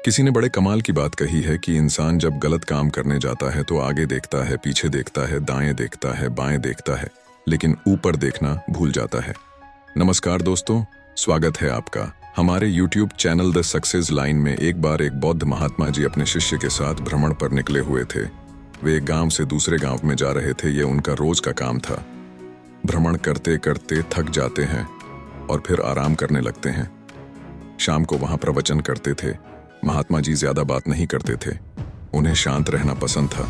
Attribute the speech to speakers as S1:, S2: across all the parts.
S1: किसी ने बड़े कमाल की बात कही है कि इंसान जब गलत काम करने जाता है तो आगे देखता है, पीछे देखता है, दाएं देखता है, बाएं देखता है, लेकिन ऊपर देखना भूल जाता है। नमस्कार दोस्तों, स्वागत है आपका हमारे YouTube channel the success line में। एक बार एक बौद्ध महात्मा जी अपने शिष्य के साथ भ्रमण पर निकले हुए थे। वे एक गांव से दूसरे गांव में जा रहे थे। ये उनका रोज का काम था। भ्रमण करते करते थक जाते हैं और फिर आराम करने लगते हैं। शाम को वहां प्रवचन करते थे। महात्मा जी ज्यादा बात नहीं करते थे। उन्हें शांत रहना पसंद था।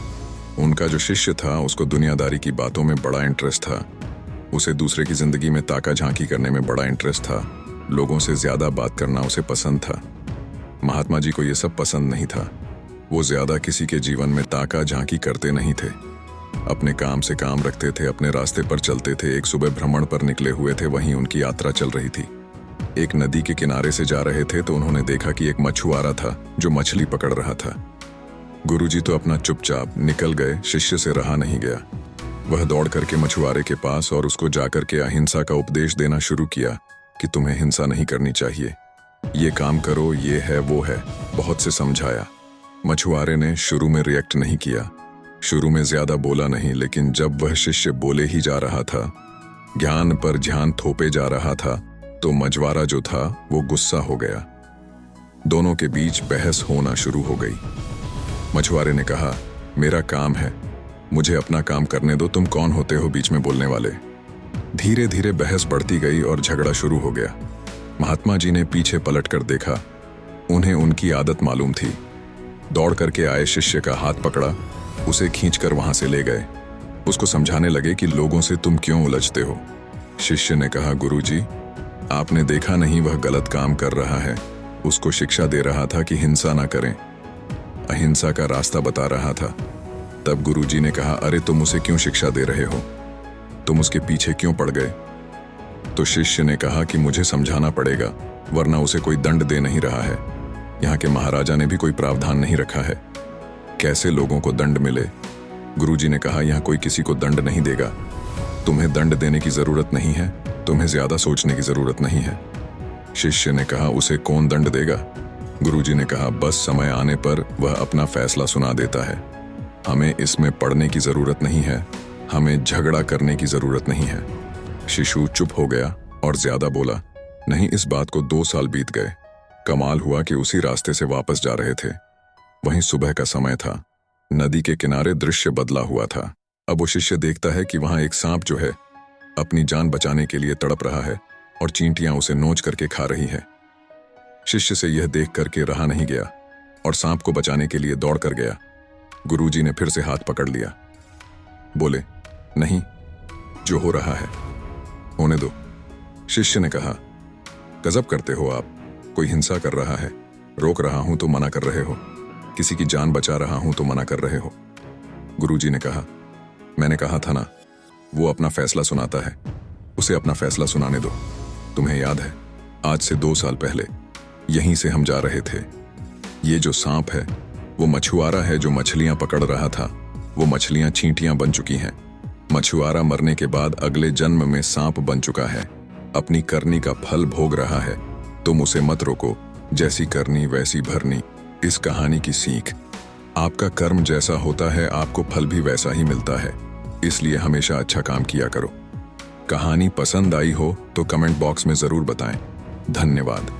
S1: उनका जो शिष्य था उसको दुनियादारी की बातों में बड़ा इंटरेस्ट था। उसे दूसरे की जिंदगी में ताका झांकी करने में बड़ा इंटरेस्ट था। लोगों से ज्यादा बात करना उसे पसंद था। महात्मा जी को ये सब पसंद नहीं था। वो ज्यादा किसी के जीवन में ताका झांकी करते नहीं थे। अपने काम से काम रखते थे, अपने रास्ते पर चलते थे। एक सुबह भ्रमण पर निकले हुए थे, वहीं उनकी यात्रा चल रही थी। एक नदी के किनारे से जा रहे थे तो उन्होंने देखा कि एक मछुआरा था जो मछली पकड़ रहा था। गुरुजी तो अपना चुपचाप निकल गए। शिष्य से रहा नहीं गया। वह दौड़ करके मछुआरे के पास और उसको जाकर के अहिंसा का उपदेश देना शुरू किया कि तुम्हें हिंसा नहीं करनी चाहिए, ये काम करो, ये है वो है। बहुत से समझाया। मछुआरे ने शुरू में रिएक्ट नहीं किया, शुरू में ज्यादा बोला नहीं, लेकिन जब वह शिष्य बोले ही जा रहा था, ज्ञान पर ध्यान थोपे जा रहा था, तो मछुआरा जो था वो गुस्सा हो गया। दोनों के बीच बहस होना शुरू हो गई। मछुआरे ने कहा, मेरा काम है, मुझे अपना काम करने दो, तुम कौन होते हो बीच में बोलने वाले। धीरे धीरे बहस बढ़ती गई और झगड़ा शुरू हो गया। महात्मा जी ने पीछे पलट कर देखा। उन्हें उनकी आदत मालूम थी। दौड़ करके आए शिष्य का हाथ पकड़ा, उसे खींचकर वहां से ले गए। उसको समझाने लगे कि लोगों से तुम क्यों उलझते हो। शिष्य ने कहा, गुरुजी, आपने देखा नहीं वह गलत काम कर रहा है। उसको शिक्षा दे रहा था कि हिंसा ना करें, अहिंसा का रास्ता बता रहा था। तब गुरुजी ने कहा, अरे तुम उसे क्यों शिक्षा दे रहे हो, तुम उसके पीछे क्यों पड़ गए। तो शिष्य ने कहा कि मुझे समझाना पड़ेगा, वरना उसे कोई दंड दे नहीं रहा है। यहाँ के महाराजा ने भी कोई प्रावधान नहीं रखा है, कैसे लोगों को दंड मिले। गुरुजी ने कहा, यहाँ कोई किसी को दंड नहीं देगा, तुम्हें दंड देने की जरूरत नहीं है, तुम्हें ज्यादा सोचने की जरूरत नहीं है। शिष्य ने कहा, उसे कौन दंड देगा। गुरुजी ने कहा, बस समय आने पर वह अपना फैसला सुना देता है। हमें इसमें पढ़ने की जरूरत नहीं है, हमें झगड़ा करने की जरूरत नहीं है। शिशु चुप हो गया और ज्यादा बोला नहीं। इस बात को 2 साल बीत गए। कमाल हुआ कि उसी रास्ते से वापस जा रहे थे। वहीं सुबह का समय था। नदी के किनारे दृश्य बदला हुआ था। अब वो शिष्य देखता है कि वहां एक सांप जो है अपनी जान बचाने के लिए तड़प रहा है और चींटियां उसे नोच करके खा रही है। शिष्य से यह देख करके रहा नहीं गया और सांप को बचाने के लिए दौड़ कर गया। गुरुजी ने फिर से हाथ पकड़ लिया। बोले, नहीं, जो हो रहा है होने दो। शिष्य ने कहा, गजब करते हो आप, कोई हिंसा कर रहा है, रोक रहा हूं तो मना कर रहे हो, किसी की जान बचा रहा हूं तो मना कर रहे हो। गुरुजी ने कहा, मैंने कहा था ना, वो अपना फैसला सुनाता है, उसे अपना फैसला सुनाने दो। तुम्हें याद है, आज से 2 साल पहले यहीं से हम जा रहे थे। ये जो सांप है वो मछुआरा है जो मछलियां पकड़ रहा था। वो मछलियां चींटियां बन चुकी हैं। मछुआरा मरने के बाद अगले जन्म में सांप बन चुका है, अपनी करनी का फल भोग रहा है। तुम उसे मत रोको, जैसी करनी वैसी भरनी। इस कहानी की सीख, आपका कर्म जैसा होता है आपको फल भी वैसा ही मिलता है, इसलिए हमेशा अच्छा काम किया करो। कहानी पसंद आई हो तो कमेंट बॉक्स में जरूर बताएं। धन्यवाद।